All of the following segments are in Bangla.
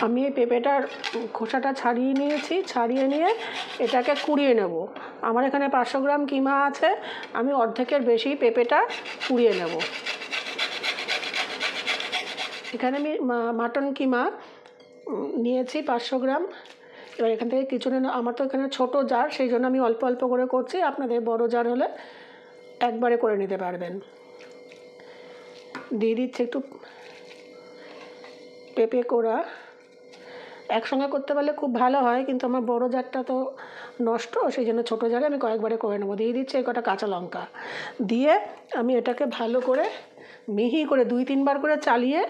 আমি এই পেঁপেটার খোসাটা ছাড়িয়ে নিয়েছি, ছাড়িয়ে নিয়ে এটাকে কুড়িয়ে নেব। আমার এখানে 500 গ্রাম কিমা আছে, আমি অর্ধেকের বেশি পেঁপেটা কুড়িয়ে নেব। এখানে আমি মাটন কিমা নিয়েছি 500 গ্রাম। এবার এখান থেকে কিছু নেব। আমার তো এখানে ছোটো জার, সেই জন্য আমি অল্প অল্প করে করছি। আপনাদের বড় জার হলে একবারে করে নিতে পারবেন। দিয়ে দিচ্ছি একটু পেঁপে কোড়া। একসঙ্গে করতে পারলে খুব ভালো হয়, কিন্তু আমার বড় জারটা তো নষ্ট, সেই জন্য ছোটো জারে আমি কয়েকবারে করে নেবো। দিয়ে দিচ্ছি কটা কাঁচা লঙ্কা, দিয়ে আমি এটাকে ভালো করে মিহি করে 2-3 বার করে চালিয়ে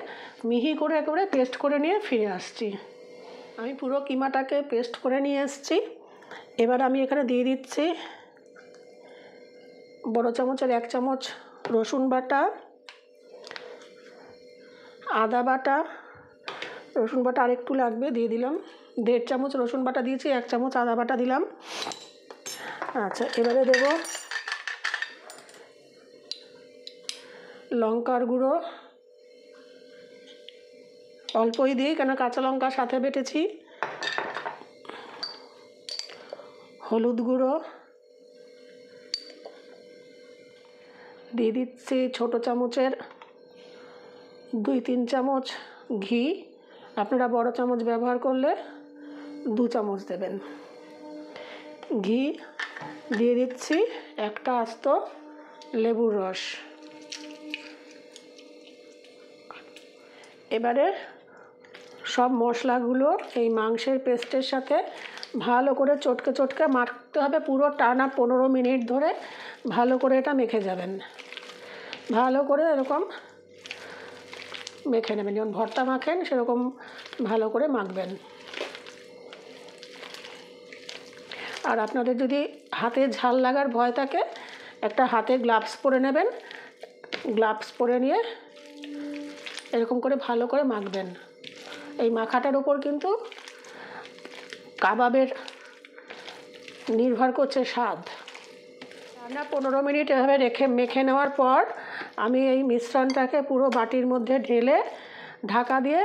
মিহি করে একেবারে পেস্ট করে নিয়ে ফিরে আসছি। আমি পুরো কিমাটাকে পেস্ট করে নিয়ে এসেছি। এবার আমি এখানে দিয়ে দিচ্ছি বড় চামচের 1 চামচ রসুন বাটা, আদা বাটা। রসুন বাটা আরেকটু লাগবে, দিয়ে দিলাম 1.5 চামচ রসুন বাটা দিয়েছি, 1 চামচ আদা বাটা দিলাম। আচ্ছা, এবারে দেব লঙ্কার গুঁড়ো, অল্পই দিই কেন কাঁচা লঙ্কার সাথে বেটেছি। হলুদ গুঁড়ো দিয়ে দিচ্ছি ছোটো চামচের 2-3 চামচ ঘি। আপনারা বড় চামচ ব্যবহার করলে 2 চামচ দেবেন ঘি। দিয়ে দিচ্ছি একটা আস্ত লেবুর রস। এবারে সব মশলাগুলো এই মাংসের পেস্টের সাথে ভালো করে চটকে চটকে মাখতে হবে। পুরো টানা 15 মিনিট ধরে ভালো করে এটা মেখে যাবেন। ভালো করে এরকম মেখে নেবেন, যেমন ভর্তা মাখেন সেরকম ভালো করে মাখবেন। আর আপনাদের যদি হাতে ঝাল লাগার ভয় থাকে, একটা হাতে গ্লাভস পরে নেবেন। গ্লাভস পরে নিয়ে এরকম করে ভালো করে মাখবেন। এই মাখাটার উপর কিন্তু কাবাবের নির্ভর করছে স্বাদ। রান্না 15 মিনিট এভাবে মেখে নেওয়ার পর আমি এই মিশ্রণটাকে পুরো বাটির মধ্যে ঢেলে ঢাকা দিয়ে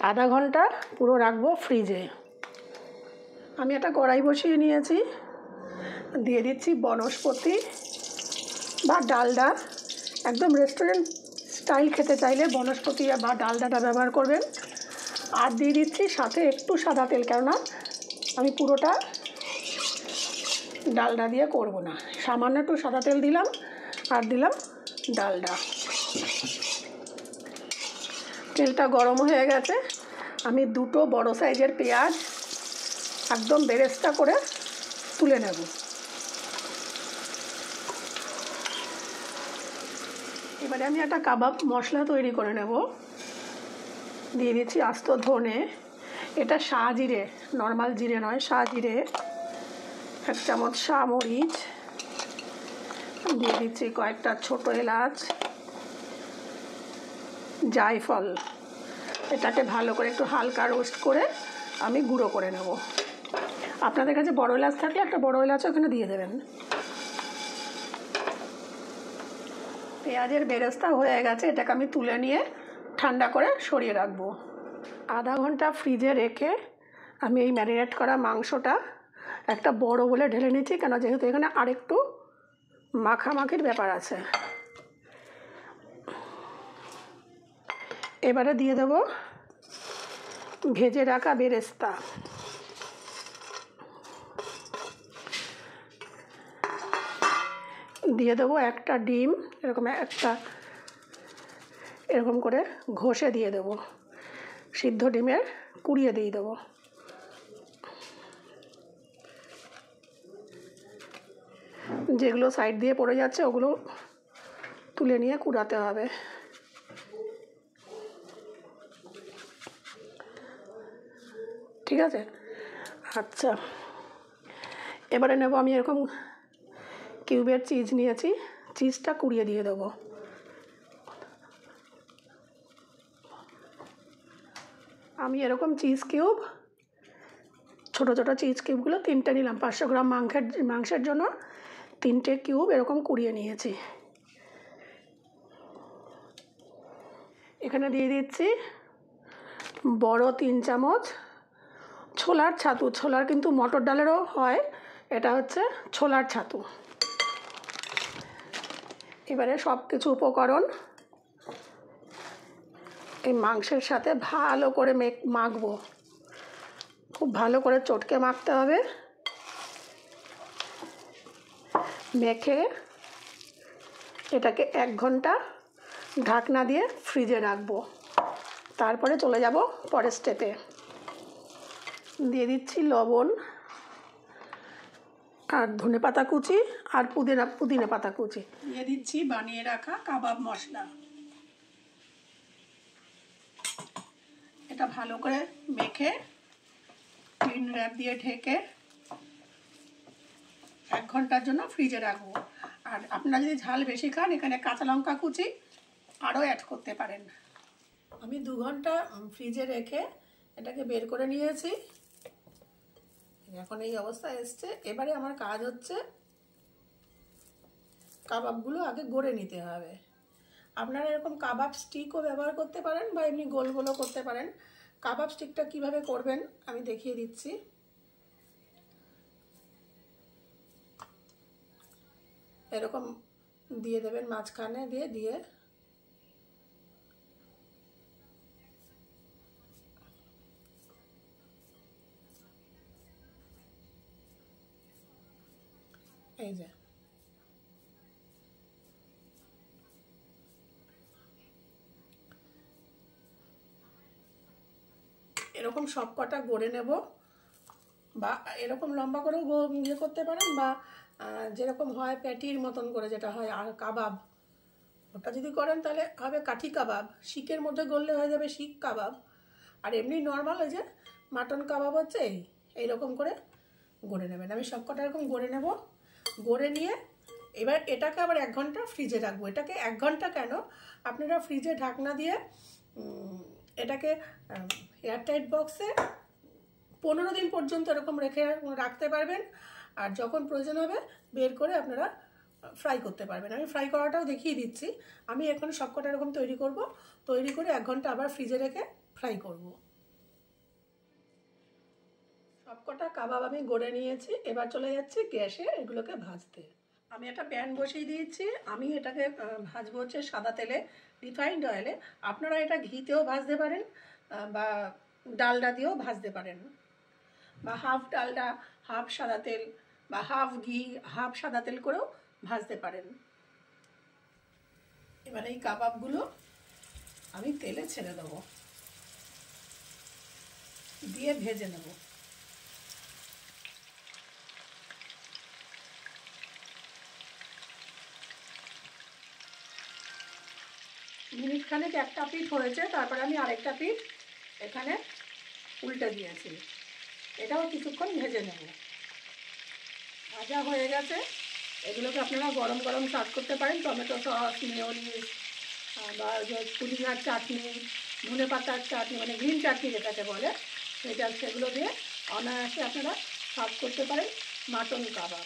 আধা ঘন্টা পুরো রাখবো ফ্রিজে। আমি একটা কড়াই বসিয়ে নিয়েছি, দিয়ে দিচ্ছি বনস্পতি বা ডালডা। একদম রেস্টুরেন্ট স্টাইল খেতে চাইলে বনস্পতি বা ডালডাটা ব্যবহার করবেন। আর দিয়ে দিচ্ছি সাথে একটু সাদা তেল, কেননা আমি পুরোটা ডালডা দিয়ে করব না। সামান্য একটু সাদা তেল দিলাম আর দিলাম ডালডা। তেলটা গরম হয়ে গেছে। আমি 2টো বড় সাইজের পেঁয়াজ একদম বেরেস্তা করে তুলে নেব। এবারে আমি একটা কাবাব মশলা তৈরি করে নেব। দিয়ে দিচ্ছি আস্ত ধনে, এটা শাহজিরে, নর্মাল জিরে নয়, শাহজিরে। 1 চামচ শাহমরিচ, দিয়ে দিচ্ছি কয়েকটা ছোটো এলাচ, জায়ফল। এটাকে ভালো করে একটু হালকা রোস্ট করে আমি গুঁড়ো করে নেব। আপনাদের কাছে বড় এলাচ থাকলে একটা বড় এলাচও এখানে দিয়ে দেবেন। পেঁয়াজের বেরেস্তা হয়ে গেছে, এটাকে আমি তুলে নিয়ে ঠান্ডা করে সরিয়ে রাখবো। আধা ঘন্টা ফ্রিজে রেখে আমি এই ম্যারিনেট করা মাংসটা একটা বড় বলে ঢেলে নিচ্ছি, কেন যেহেতু এখানে আরেকটু মাখামাখির ব্যাপার আছে। এবারে দিয়ে দেব ভেজে রাখা বেরেস্তা। দিয়ে দেবো একটা ডিম, এরকম করে ঘষে দিয়ে দেবো। সিদ্ধ ডিমের কুড়িয়ে দিয়ে দেবো। যেগুলো সাইড দিয়ে পড়ে যাচ্ছে ওগুলো তুলে নিয়ে কুড়াতে হবে। ঠিক আছে? আচ্ছা, এবারে নেব আমি এরকম কিউবের চিজ নিয়েছি, চিজটা কুড়িয়ে দিয়ে দেবো। আমি এরকম চিজ কিউব, ছোটো ছোটো চিজ কিউবগুলো 3টে নিলাম। 500 গ্রাম মাংসের জন্য 3টে কিউব এরকম কুড়িয়ে নিয়েছি। এখানে দিয়ে দিচ্ছি বড় 3 চামচ ছোলার ছাতু, ছোলার কিন্তু মটর ডালেরও হয়, এটা হচ্ছে ছোলার ছাতু। এবারে সব কিছু উপকরণ এই মাংসের সাথে ভালো করে মাখবো, খুব ভালো করে চটকে মাখতে হবে। মেখে এটাকে 1 ঘন্টা ঢাকনা দিয়ে ফ্রিজে রাখবো। তারপরে চলে যাব পরের স্টেপে। দিয়ে দিচ্ছি লবণ আর ধনেপাতা কুচি আর পুদিনা পাতা কুচি। দিয়ে দিচ্ছি বানিয়ে রাখা কাবাব মশলা। এটা ভালো করে মেখে ক্লিন র্যাপ দিয়ে ঢেকে 1 ঘন্টার জন্য ফ্রিজে রাখবো। আর আপনারা যদি ঝাল বেশি খান, এখানে কাঁচা লঙ্কা কুচি আরও অ্যাড করতে পারেন। আমি 2 ঘন্টা ফ্রিজে রেখে এটাকে বের করে নিয়েছি, এখন এই অবস্থায় এসছে। এবারে আমার কাজ হচ্ছে কাবাবগুলো আগে গড়ে নিতে হবে। আপনারা এরকম কাবাব স্টিকও ব্যবহার করতে পারেন বা এমনি গোল গোলও করতে পারেন। কাবাব স্টিকটা কিভাবে করবেন আমি দেখিয়ে দিচ্ছি। এরকম দিয়ে দেবেন মাঝখানে দিয়ে এই যে এরকম সব কটা গড়ে নেব, বা এরকম লম্বা করেও ইয়ে করতে পারেন, বা যেরকম হয় প্যাটির মতন করে যেটা হয় আর কাবাব, ওটা যদি করেন তাহলে হবে কাঠি কাবাব। শিকের মধ্যে গড়লে হয়ে যাবে শিক কাবাব। আর এমনি নর্মাল ওই যে মাটন কাবাব হচ্ছে এইরকম করে গড়ে নেবেন। আমি সব কটা এরকম গড়ে নেব। গড়ে নিয়ে এবার এটাকে আবার 1 ঘন্টা ফ্রিজে রাখবো। এটাকে 1 ঘন্টা কেন, আপনারা ফ্রিজে ঢাকনা দিয়ে এটাকে এয়ারটাইট বক্সে 15 দিন পর্যন্ত এরকম রাখতে পারবেন। আর যখন প্রয়োজন হবে বের করে আপনারা ফ্রাই করতে পারবেন। আমি ফ্রাই করাটাও দেখিয়ে দিচ্ছি। আমি এখন সবকটা এরকম তৈরি করে 1 ঘন্টা আবার ফ্রিজে রেখে ফ্রাই করব। সবকটা কাবাব আমি গড়ে নিয়েছি। এবার চলে যাচ্ছি গ্যাসে এগুলোকে ভাজতে। আমি একটা প্যান বসিয়ে দিয়েছি। আমি এটাকে ভাজবো হচ্ছে সাদা তেলে, রিফাইন্ড অয়েলে। আপনারা এটা ঘিতেও ভাজতে পারেন বা ডালডা দিয়েও ভাজতে পারেন, বা হাফ ডালডা হাফ সাদা তেল বা হাফ ঘি হাফ সাদা তেল করেও ভাজতে পারেন। এবার এই কাবাবগুলো আমি তেলে ছেড়ে দেবো, দিয়ে ভেজে নেব। মিনিট খানেক একটা পিঠ হয়েছে, তারপরে আমি আরেকটা পিঠ এখানে উল্টে দিয়েছি। এটাও কিছুক্ষণ ভেজে নেব। ভাজা হয়ে গেছে। এগুলোকে আপনারা গরম গরম সার্ভ করতে পারেন টমেটো সস, মেয়োনিজ বা পুদিনার চাটনি, ধনে পাতার চাটনি, মানে গ্রিন চাটনি যেটাকে বলে, সেগুলো দিয়ে অনায়াসে আপনারা সার্ভ করতে পারেন মাটন কাবাব।